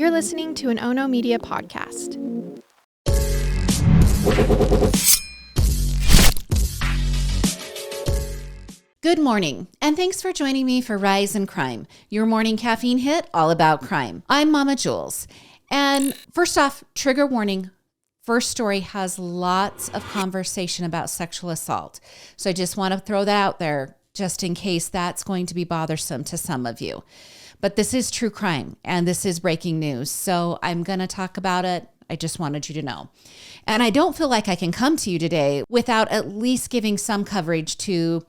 You're listening to an Ono Media podcast. Good morning, and thanks for joining me for Rise in Crime, your morning caffeine hit all about crime. I'm Mama Jules, and first off, trigger warning. First story has lots of conversation about sexual assault, so I just want to throw that out there just in case that's going to be bothersome to some of you. But this is true crime, and this is breaking news, so I'm going to talk about it. I just wanted you to know. And I don't feel like I can come to you today without at least giving some coverage to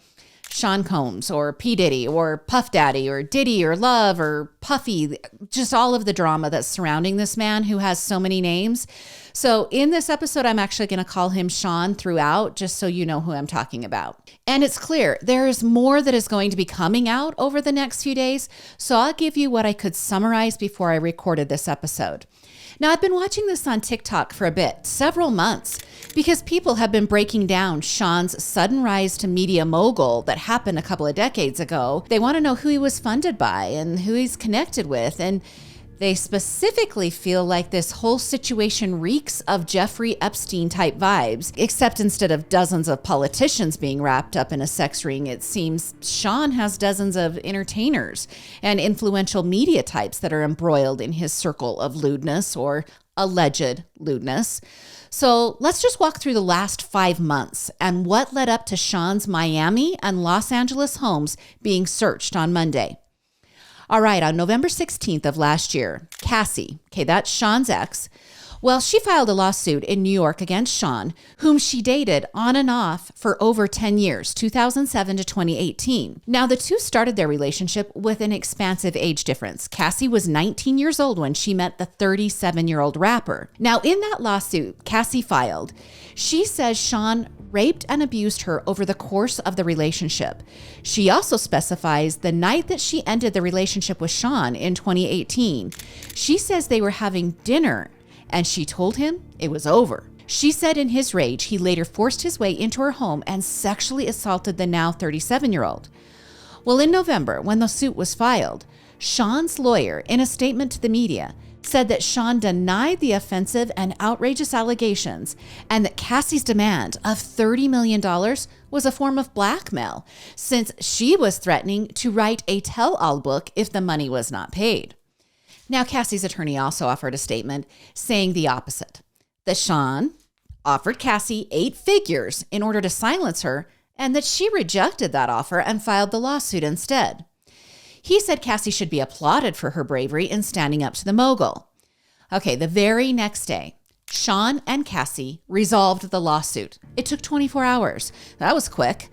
Sean Combs or P. Diddy or Puff Daddy or Diddy or Love or Puffy, just all of the drama that's surrounding this man who has so many names. So in this episode, I'm actually going to call him Sean throughout, just so you know who I'm talking about. And it's clear there is more that is going to be coming out over the next few days. So I'll give you what I could summarize before I recorded this episode. Now, I've been watching this on TikTok for a bit, several months, because people have been breaking down Sean's sudden rise to media mogul that happened a couple of decades ago. They want to know who he was funded by and who he's connected with, and they specifically feel like this whole situation reeks of Jeffrey Epstein type vibes, except instead of dozens of politicians being wrapped up in a sex ring, it seems Sean has dozens of entertainers and influential media types that are embroiled in his circle of lewdness or alleged lewdness. So let's just walk through the last 5 months and what led up to Sean's Miami and Los Angeles homes being searched on Monday. All right, on November 16th of last year, Cassie, that's Sean's ex, she filed a lawsuit in New York against Sean, whom she dated on and off for over 10 years, 2007 to 2018. Now, the two started their relationship with an expansive age difference. Cassie was 19 years old when she met the 37-year-old rapper. Now, in that lawsuit Cassie filed, she says Sean raped and abused her over the course of the relationship. She also specifies the night that she ended the relationship with Sean in 2018, she says they were having dinner and she told him it was over. She said in his rage, he later forced his way into her home and sexually assaulted the now 37-year-old. Well, in November, when the suit was filed, Sean's lawyer, in a statement to the media, said that Sean denied the offensive and outrageous allegations and that Cassie's demand of $30 million was a form of blackmail, since she was threatening to write a tell-all book if the money was not paid. Now, Cassie's attorney also offered a statement saying the opposite, that Sean offered Cassie 8 figures in order to silence her and that she rejected that offer and filed the lawsuit instead. He said Cassie should be applauded for her bravery in standing up to the mogul. Okay, the very next day, Sean and Cassie resolved the lawsuit. It took 24 hours. That was quick.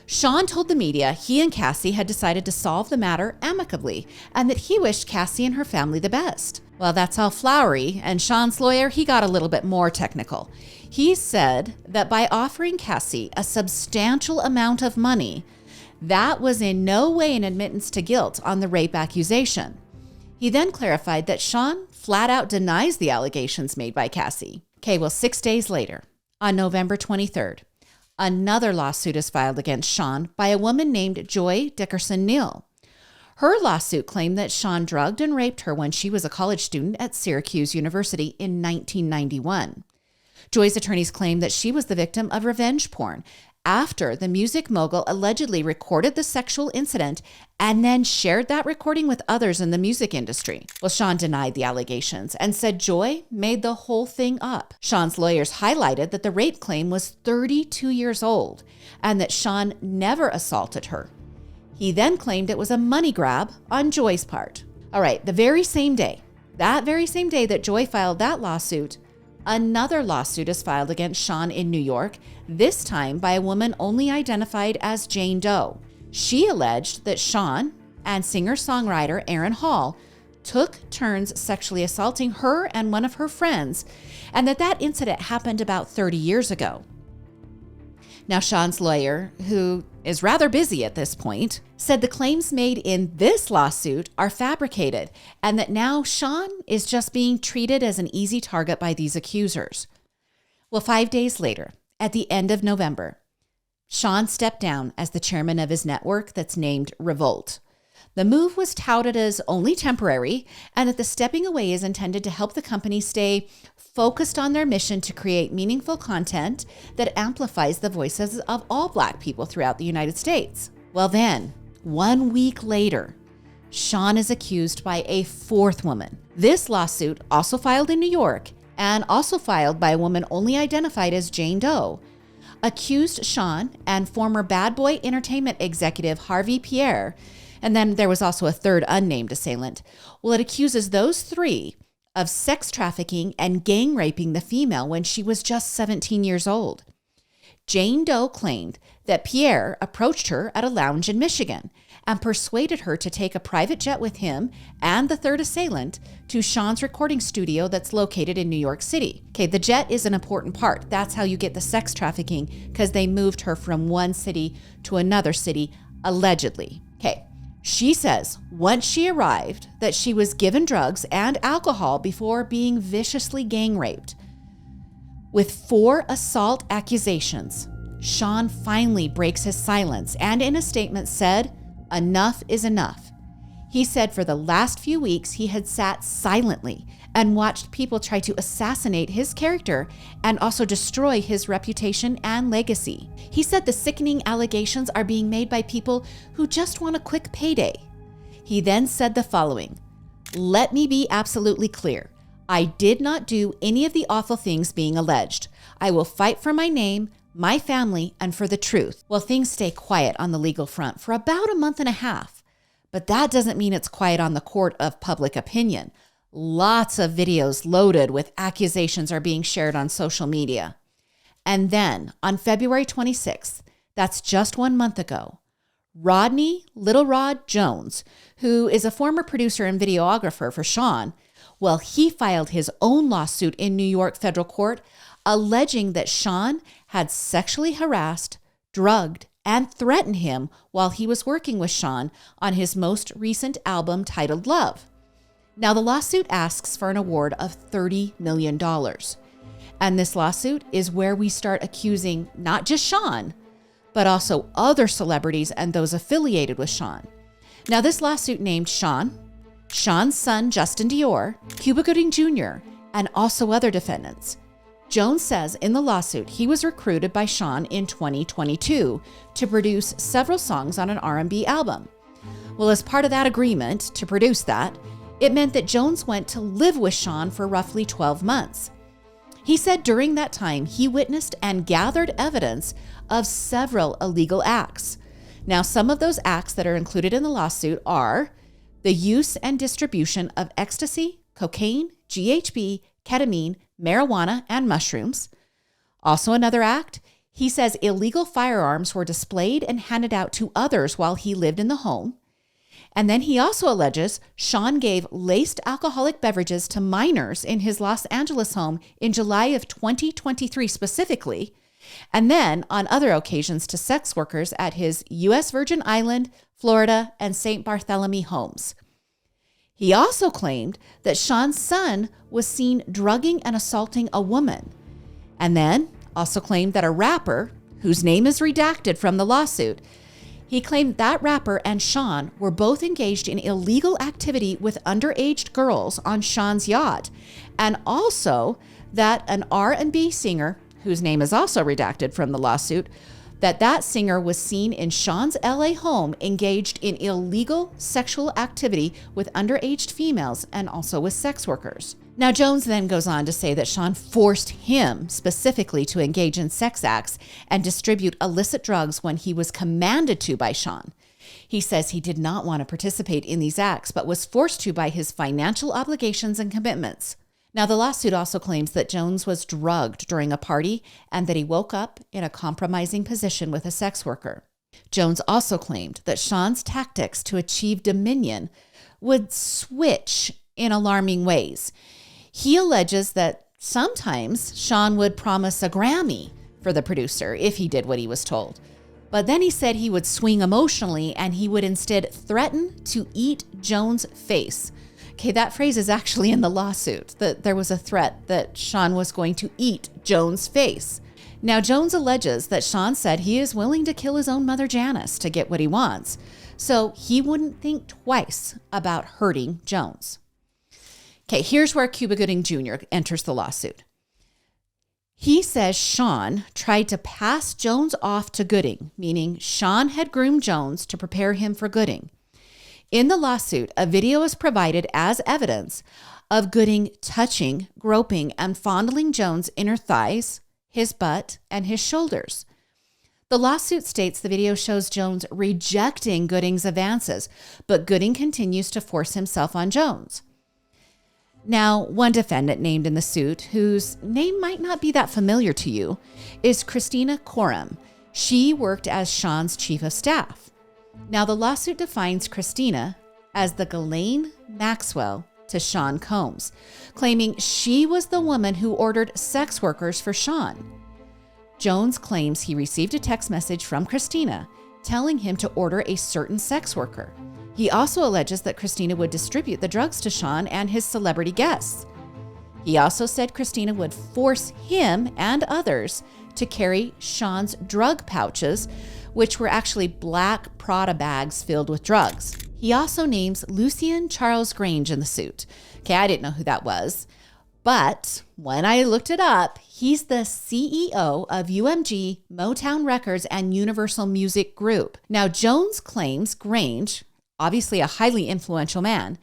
Sean told the media he and Cassie had decided to solve the matter amicably and that he wished Cassie and her family the best. Well, that's all flowery, and Sean's lawyer, he got a little bit more technical. He said that by offering Cassie a substantial amount of money, that was in no way an admittance to guilt on the rape accusation. He then clarified that Sean flat out denies the allegations made by Cassie. 6 days later, on November 23rd, another lawsuit is filed against Sean by a woman named Joy Dickerson-Neal. Her lawsuit claimed that Sean drugged and raped her when she was a college student at Syracuse University in 1991. Joy's attorneys claimed that she was the victim of revenge porn after the music mogul allegedly recorded the sexual incident and then shared that recording with others in the music industry. Well, Sean denied the allegations and said Joy made the whole thing up. Sean's lawyers highlighted that the rape claim was 32 years old and that Sean never assaulted her. He then claimed it was a money grab on Joy's part. All right, that very same day that Joy filed that lawsuit, another lawsuit is filed against Sean in New York, this time by a woman only identified as Jane Doe. She alleged that Sean and singer-songwriter Aaron Hall took turns sexually assaulting her and one of her friends, and that incident happened about 30 years ago. Now, Sean's lawyer, who is rather busy at this point, said the claims made in this lawsuit are fabricated and that now Sean is just being treated as an easy target by these accusers. Well, 5 days later, at the end of November, Sean stepped down as the chairman of his network that's named Revolt. The move was touted as only temporary, and that the stepping away is intended to help the company stay focused on their mission to create meaningful content that amplifies the voices of all Black people throughout the United States. Well then, 1 week later, Sean is accused by a fourth woman. This lawsuit, also filed in New York and also filed by a woman only identified as Jane Doe, accused Sean and former Bad Boy Entertainment executive Harvey Pierre, and then there was also a third unnamed assailant. Well, it accuses those three of sex trafficking and gang raping the female when she was just 17 years old. Jane Doe claimed that Pierre approached her at a lounge in Michigan and persuaded her to take a private jet with him and the third assailant to Sean's recording studio that's located in New York City. Okay, the jet is an important part. That's how you get the sex trafficking, because they moved her from one city to another city, allegedly. Okay, she says once she arrived that she was given drugs and alcohol before being viciously gang raped. With 4 assault accusations, Sean finally breaks his silence and in a statement said, "Enough is enough." He said for the last few weeks he had sat silently and watched people try to assassinate his character and also destroy his reputation and legacy. He said the sickening allegations are being made by people who just want a quick payday. He then said the following, "Let me be absolutely clear. I did not do any of the awful things being alleged. I will fight for my name, my family, and for the truth." Well, things stay quiet on the legal front for about a month and a half, but that doesn't mean it's quiet on the court of public opinion. Lots of videos loaded with accusations are being shared on social media. And then on February 26th, that's just 1 month ago, Rodney Little Rod Jones, who is a former producer and videographer for Sean, well, he filed his own lawsuit in New York federal court, alleging that Sean had sexually harassed, drugged, and threatened him while he was working with Sean on his most recent album titled Love. Now, the lawsuit asks for an award of $30 million. And this lawsuit is where we start accusing not just Sean, but also other celebrities and those affiliated with Sean. Now, this lawsuit named Sean, Sean's son, Justin Dior, Cuba Gooding Jr., and also other defendants. Jones says in the lawsuit he was recruited by Sean in 2022 to produce several songs on an R&B album. Well, as part of that agreement to produce that, it meant that Jones went to live with Sean for roughly 12 months. He said during that time he witnessed and gathered evidence of several illegal acts. Now, some of those acts that are included in the lawsuit are the use and distribution of ecstasy, cocaine, GHB, ketamine, marijuana, and mushrooms. Also another act, he says illegal firearms were displayed and handed out to others while he lived in the home. And then he also alleges Sean gave laced alcoholic beverages to minors in his Los Angeles home in July of 2023 specifically, and then on other occasions to sex workers at his U.S. Virgin Island, Florida, and St. Bartholomew homes. He also claimed that Sean's son was seen drugging and assaulting a woman, and then also claimed that a rapper, whose name is redacted from the lawsuit, he claimed that rapper and Sean were both engaged in illegal activity with underage girls on Sean's yacht, and also that an R&B singer, whose name is also redacted from the lawsuit, that singer was seen in Sean's LA home engaged in illegal sexual activity with underage females and also with sex workers. Now, Jones then goes on to say that Sean forced him specifically to engage in sex acts and distribute illicit drugs when he was commanded to by Sean. He says he did not want to participate in these acts, but was forced to by his financial obligations and commitments. Now, the lawsuit also claims that Jones was drugged during a party and that he woke up in a compromising position with a sex worker. Jones also claimed that Sean's tactics to achieve dominion would switch in alarming ways. He alleges that sometimes Sean would promise a Grammy for the producer if he did what he was told. But then he said he would swing emotionally and he would instead threaten to eat Jones' face. Okay, that phrase is actually in the lawsuit, that there was a threat that Sean was going to eat Jones' face. Now, Jones alleges that Sean said he is willing to kill his own mother, Janice, to get what he wants. so he wouldn't think twice about hurting Jones. Okay, here's where Cuba Gooding Jr. enters the lawsuit. He says Sean tried to pass Jones off to Gooding, meaning Sean had groomed Jones to prepare him for Gooding. In the lawsuit, a video is provided as evidence of Gooding touching, groping, and fondling Jones' inner thighs, his butt, and his shoulders. The lawsuit states the video shows Jones rejecting Gooding's advances, but Gooding continues to force himself on Jones. Now, one defendant named in the suit, whose name might not be that familiar to you, is Christina Coram. She worked as Sean's chief of staff. Now, the lawsuit defines Christina as the Ghislaine Maxwell to Sean Combs, claiming she was the woman who ordered sex workers for Sean. Jones claims he received a text message from Christina telling him to order a certain sex worker. He also alleges that Christina would distribute the drugs to Sean and his celebrity guests. He also said Christina would force him and others to carry Sean's drug pouches, which were actually black Prada bags filled with drugs. He also names Lucien Charles Grange in the suit. Okay, I didn't know who that was. But when I looked it up, he's the CEO of UMG, Motown Records, and Universal Music Group. Now, Jones claims Grange, obviously a highly influential man,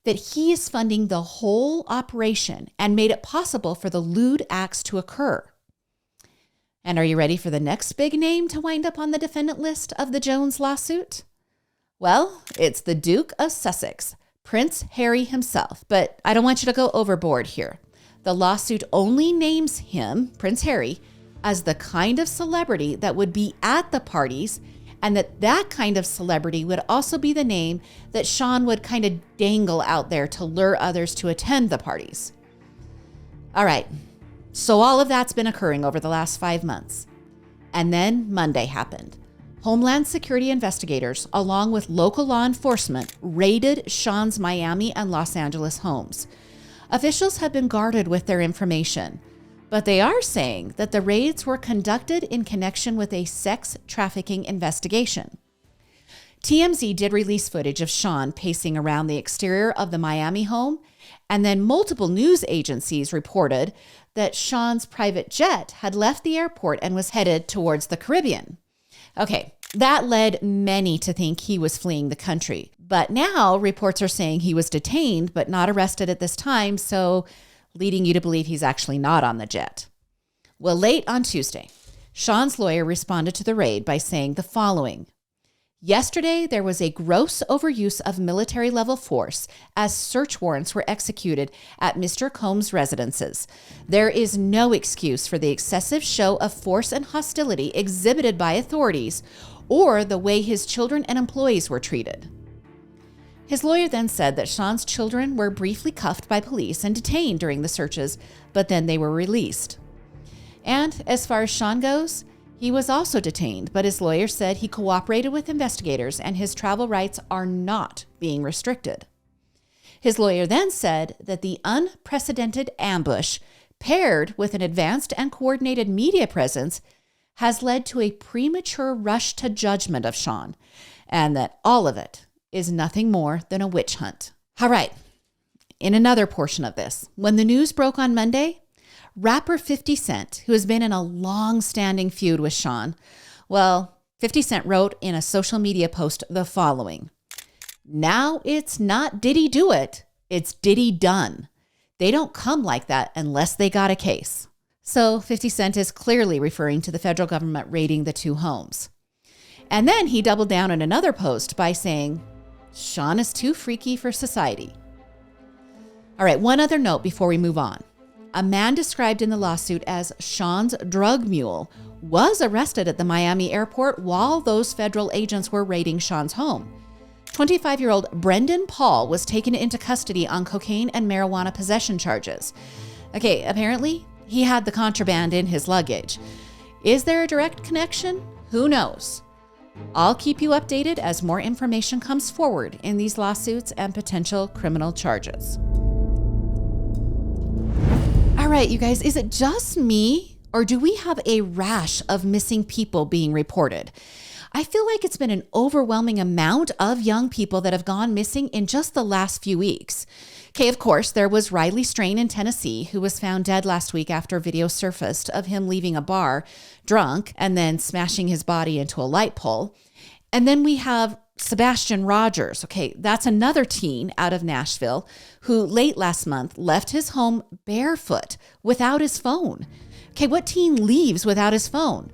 that he is funding the whole operation and made it possible for the lewd acts to occur. And are you ready for the next big name to wind up on the defendant list of the Jones lawsuit? Well, it's the Duke of Sussex, Prince Harry himself. But I don't want you to go overboard here. The lawsuit only names him, Prince Harry, as the kind of celebrity that would be at the parties, and that kind of celebrity would also be the name that Sean would kind of dangle out there to lure others to attend the parties. All right, so all of that's been occurring over the last 5 months. And then Monday happened. Homeland Security investigators, along with local law enforcement, raided Sean's Miami and Los Angeles homes. Officials have been guarded with their information, but they are saying that the raids were conducted in connection with a sex trafficking investigation. TMZ did release footage of Sean pacing around the exterior of the Miami home, and then multiple news agencies reported that Sean's private jet had left the airport and was headed towards the Caribbean. Okay, that led many to think he was fleeing the country. But now reports are saying he was detained but not arrested at this time, so leading you to believe he's actually not on the jet. Well, late on Tuesday, Sean's lawyer responded to the raid by saying the following. Yesterday, there was a gross overuse of military-level force as search warrants were executed at Mr. Combs' residences. There is no excuse for the excessive show of force and hostility exhibited by authorities or the way his children and employees were treated. His lawyer then said that Sean's children were briefly cuffed by police and detained during the searches, but then they were released. And as far as Sean goes, he was also detained, but his lawyer said he cooperated with investigators and his travel rights are not being restricted. His lawyer then said that the unprecedented ambush, paired with an advanced and coordinated media presence, has led to a premature rush to judgment of Sean, and that all of it is nothing more than a witch hunt. All right, in another portion of this, when the news broke on Monday, rapper 50 Cent, who has been in a long-standing feud with Sean, well, 50 Cent wrote in a social media post the following. Now it's not did he do it, it's did he done. They don't come like that unless they got a case. So 50 Cent is clearly referring to the federal government raiding the two homes. And then he doubled down in another post by saying, Sean is too freaky for society. All right, one other note before we move on. A man described in the lawsuit as Sean's drug mule was arrested at the Miami airport while those federal agents were raiding Sean's home. 25-year-old Brendan Paul was taken into custody on cocaine and marijuana possession charges. Okay, apparently he had the contraband in his luggage. Is there a direct connection? Who knows? I'll keep you updated as more information comes forward in these lawsuits and potential criminal charges. All right, you guys, is it just me or do we have a rash of missing people being reported? I feel like it's been an overwhelming amount of young people that have gone missing in just the last few weeks. Okay, of course, there was Riley Strain in Tennessee, who was found dead last week after video surfaced of him leaving a bar drunk and then smashing his body into a light pole. And then we have Sebastian Rogers. Okay, that's another teen out of Nashville who late last month left his home barefoot without his phone. Okay, what teen leaves without his phone?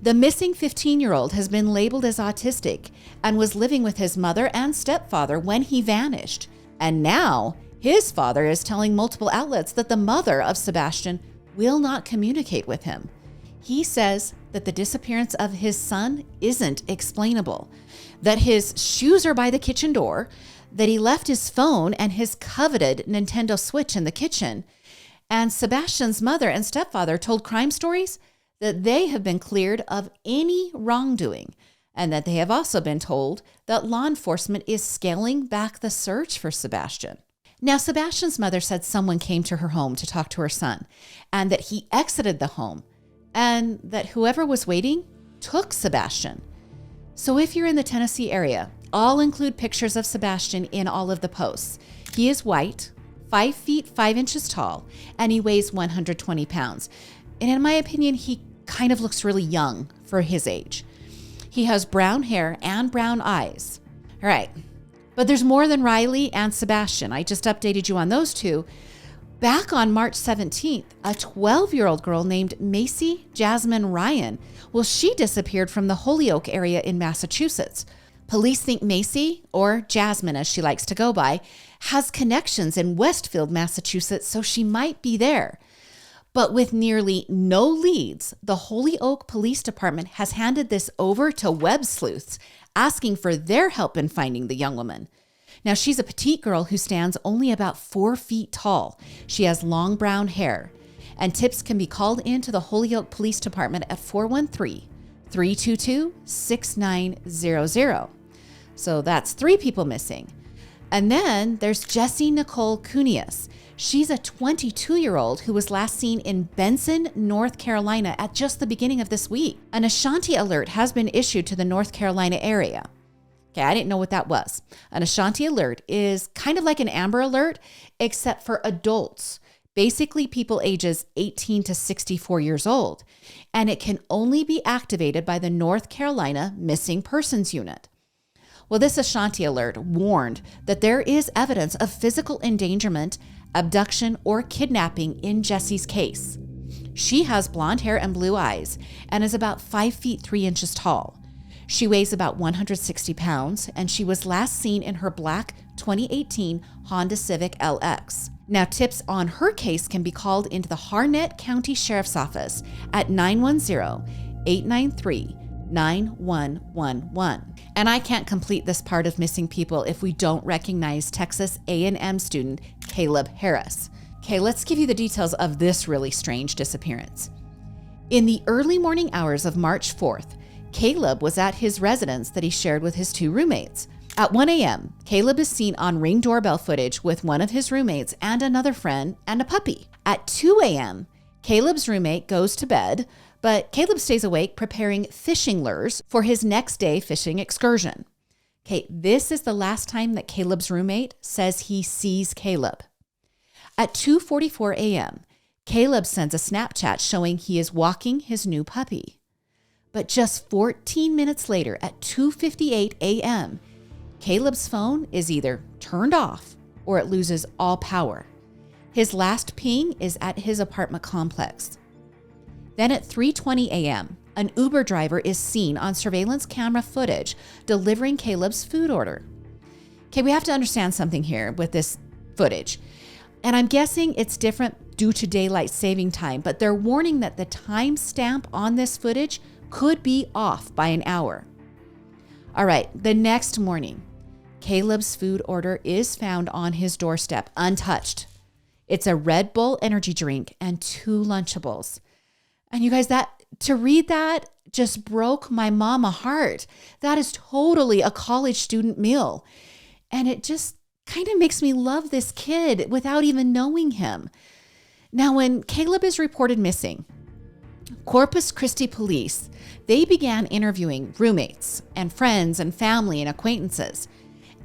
The missing 15-year-old has been labeled as autistic and was living with his mother and stepfather when he vanished. And now his father is telling multiple outlets that the mother of Sebastian will not communicate with him. He says that the disappearance of his son isn't explainable, that his shoes are by the kitchen door, that he left his phone and his coveted Nintendo Switch in the kitchen. And Sebastian's mother and stepfather told Crime Stories that they have been cleared of any wrongdoing, and that they have also been told that law enforcement is scaling back the search for Sebastian. Now, Sebastian's mother said someone came to her home to talk to her son, and that he exited the home, and that whoever was waiting took Sebastian. So if you're in the Tennessee area, I'll include pictures of Sebastian in all of the posts. He is white, 5 feet 5 inches tall, and he weighs 120 pounds. And in my opinion, he kind of looks really young for his age. He has brown hair and brown eyes. All right. But there's more than Riley and Sebastian. I just updated you on those two. Back on March 17th, a 12-year-old girl named Macy Jasmine Ryan, well, she disappeared from the Holyoke area in Massachusetts. Police think Macy, or Jasmine as she likes to go by, has connections in Westfield, Massachusetts, so she might be there. But with nearly no leads, the Holyoke Police Department has handed this over to web sleuths, asking for their help in finding the young woman. Now, she's a petite girl who stands only about 4 feet tall. She has long brown hair, and tips can be called into the Holyoke Police Department at 413-322-6900. So that's 3 people missing. And then there's Jessie Nicole Cunias. She's a 22-year-old who was last seen in Benson, North Carolina at just the beginning of this week. An Ashanti alert has been issued to the North Carolina area. Okay, I didn't know what that was. An Ashanti alert is kind of like an Amber Alert, except for adults, basically people ages 18 to 64 years old. And it can only be activated by the North Carolina Missing Persons Unit. Well, this Ashanti alert warned that there is evidence of physical endangerment, abduction, or kidnapping in Jessie's case. She has blonde hair and blue eyes and is about 5 feet 3 inches tall. She weighs about 160 pounds, and she was last seen in her black 2018 Honda Civic LX. Now, tips on her case can be called into the Harnett County Sheriff's Office at 910-893-9111. And I can't complete this part of missing people if we don't recognize Texas A&M student Caleb Harris. Okay, let's give you the details of this really strange disappearance. In the early morning hours of March 4th, Caleb was at his residence that he shared with his 2 roommates. At 1 a.m., Caleb is seen on Ring doorbell footage with one of his roommates and another friend and a puppy. At 2 a.m., Caleb's roommate goes to bed, but Caleb stays awake preparing fishing lures for his next day fishing excursion. Okay, this is the last time that Caleb's roommate says he sees Caleb. At 2:44 a.m., Caleb sends a Snapchat showing he is walking his new puppy. But just 14 minutes later, at 2:58 a.m., Caleb's phone is either turned off or it loses all power. His last ping is at his apartment complex. Then at 3:20 a.m., an Uber driver is seen on surveillance camera footage delivering Caleb's food order. Okay, we have to understand something here with this footage. And I'm guessing it's different due to daylight saving time, but they're warning that the timestamp on this footage could be off by an hour. All right, the next morning, Caleb's food order is found on his doorstep, untouched. It's a Red Bull energy drink and 2 Lunchables. And you guys, to read that just broke my mama heart. That is totally a college student meal. And it just kind of makes me love this kid without even knowing him. Now, when Caleb is reported missing, Corpus Christi police, they began interviewing roommates and friends and family and acquaintances.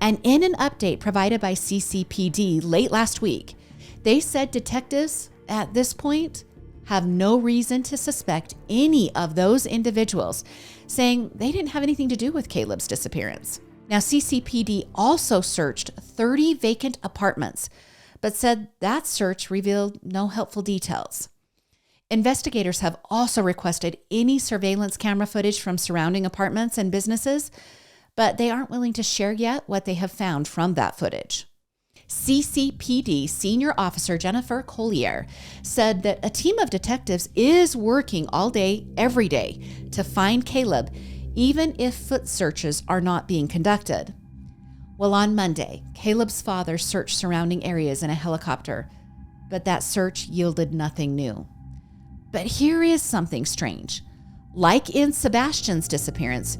And in an update provided by CCPD late last week, they said detectives at this point have no reason to suspect any of those individuals, saying they didn't have anything to do with Caleb's disappearance. Now, CCPD also searched 30 vacant apartments, but said that search revealed no helpful details. Investigators have also requested any surveillance camera footage from surrounding apartments and businesses, but they aren't willing to share yet what they have found from that footage. CCPD Senior Officer Jennifer Collier said that a team of detectives is working all day, every day, to find Caleb, even if foot searches are not being conducted. Well, on Monday, Caleb's father searched surrounding areas in a helicopter, but that search yielded nothing new. But here is something strange. Like in Sebastian's disappearance,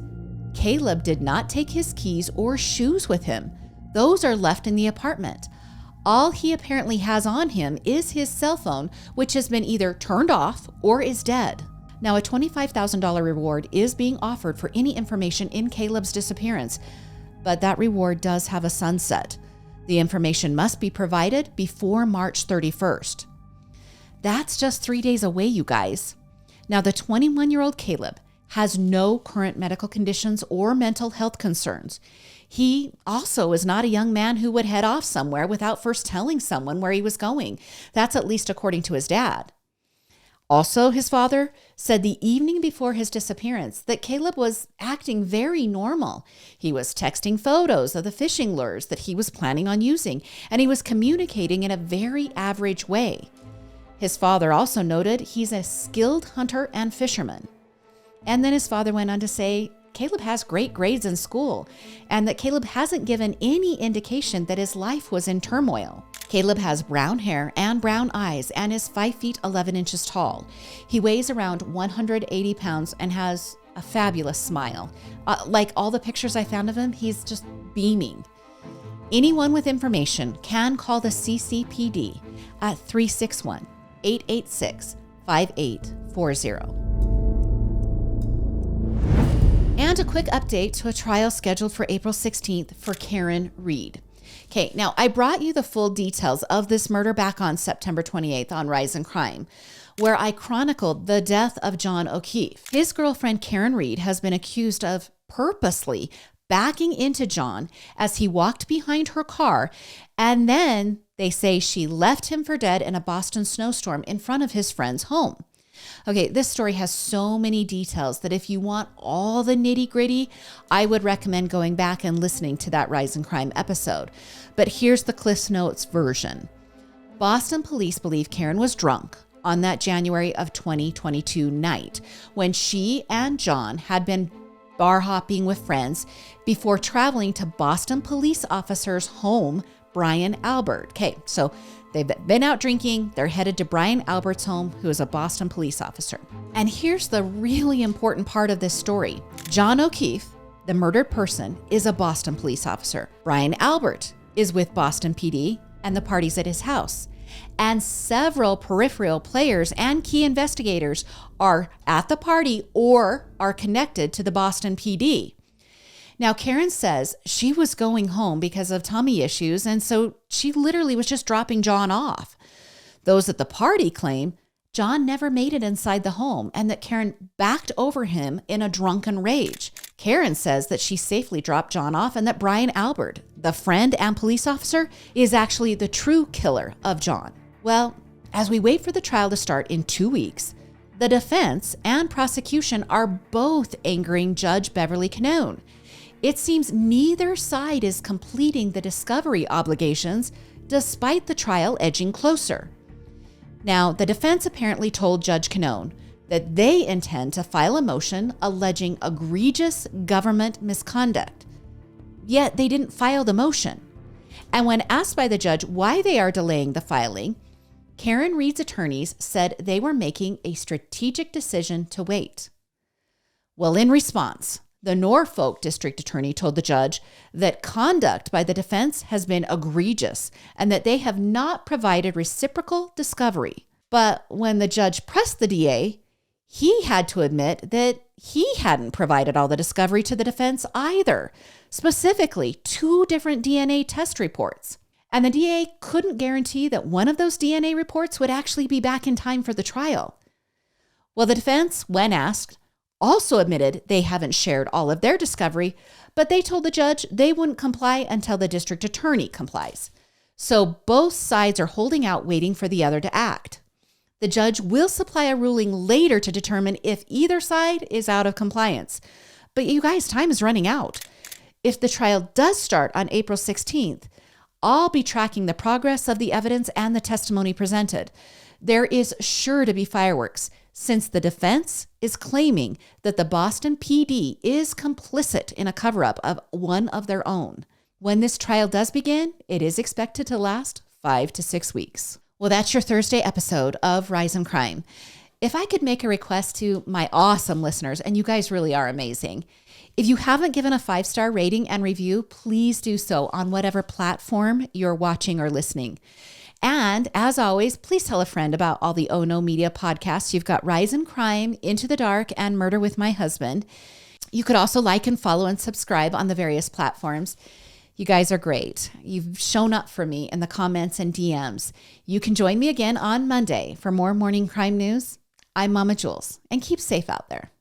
Caleb did not take his keys or shoes with him. Those are left in the apartment. All he apparently has on him is his cell phone, which has been either turned off or is dead. Now, a $25,000 reward is being offered for any information in Caleb's disappearance, but that reward does have a sunset. The information must be provided before March 31st. That's just 3 days away, you guys. Now, the 21-year-old Caleb has no current medical conditions or mental health concerns. He also is not a young man who would head off somewhere without first telling someone where he was going. That's at least according to his dad. Also, his father said the evening before his disappearance that Caleb was acting very normal. He was texting photos of the fishing lures that he was planning on using, and he was communicating in a very average way. His father also noted he's a skilled hunter and fisherman. And then his father went on to say Caleb has great grades in school and that Caleb hasn't given any indication that his life was in turmoil. Caleb has brown hair and brown eyes and is 5 feet 11 inches tall. He weighs around 180 pounds and has a fabulous smile. Like all the pictures I found of him, he's just beaming. Anyone with information can call the CCPD at 361-886-5840. And a quick update to a trial scheduled for April 16th for Karen Reed. Okay, now I brought you the full details of this murder back on September 28th on Rise and Crime, where I chronicled the death of John O'Keefe. His girlfriend Karen Reed has been accused of purposely backing into John as he walked behind her car, and then they say she left him for dead in a Boston snowstorm in front of his friend's home. Okay, this story has so many details that if you want all the nitty-gritty, I would recommend going back and listening to that Rise and Crime episode. But here's the Cliff Notes version. Boston police believe Karen was drunk on that January of 2022 night when she and John had been bar hopping with friends before traveling to Boston police officer's home, Brian Albert. Okay, so they've been out drinking. They're headed to Brian Albert's home, who is a Boston police officer. And here's the really important part of this story. John O'Keefe, the murdered person, is a Boston police officer. Brian Albert is with Boston PD, and the party's at his house. And several peripheral players and key investigators are at the party or are connected to the Boston PD. Now, Karen says she was going home because of tummy issues, and so she literally was just dropping John off. Those at the party claim John never made it inside the home and that Karen backed over him in a drunken rage. Karen says that she safely dropped John off and that Brian Albert, the friend and police officer, is actually the true killer of John. Well, as we wait for the trial to start in 2 weeks, the defense and prosecution are both angering Judge Beverly Canone. It seems neither side is completing the discovery obligations despite the trial edging closer. Now, the defense apparently told Judge Canone that they intend to file a motion alleging egregious government misconduct. Yet they didn't file the motion. And when asked by the judge why they are delaying the filing, Karen Reed's attorneys said they were making a strategic decision to wait. Well, in response, the Norfolk district attorney told the judge that conduct by the defense has been egregious and that they have not provided reciprocal discovery. But when the judge pressed the DA, he had to admit that he hadn't provided all the discovery to the defense either, specifically 2 different DNA test reports. And the DA couldn't guarantee that one of those DNA reports would actually be back in time for the trial. Well, the defense, when asked, also admitted they haven't shared all of their discovery, but they told the judge they wouldn't comply until the district attorney complies. So both sides are holding out, waiting for the other to act. The judge will supply a ruling later to determine if either side is out of compliance. But you guys, time is running out. If the trial does start on April 16th, I'll be tracking the progress of the evidence and the testimony presented. There is sure to be fireworks, since the defense is claiming that the Boston PD is complicit in a cover-up of one of their own. When this trial does begin, it is expected to last 5 to 6 weeks. Well, that's your Thursday episode of Rise in Crime. If I could make a request to my awesome listeners, and you guys really are amazing, if you haven't given a 5-star rating and review, please do so on whatever platform you're watching or listening. And as always, please tell a friend about all the Oh No Media podcasts. You've got Rise in Crime, Into the Dark, and Murder with My Husband. You could also like and follow and subscribe on the various platforms. You guys are great. You've shown up for me in the comments and DMs. You can join me again on Monday for more morning crime news. I'm Mama Jules, and keep safe out there.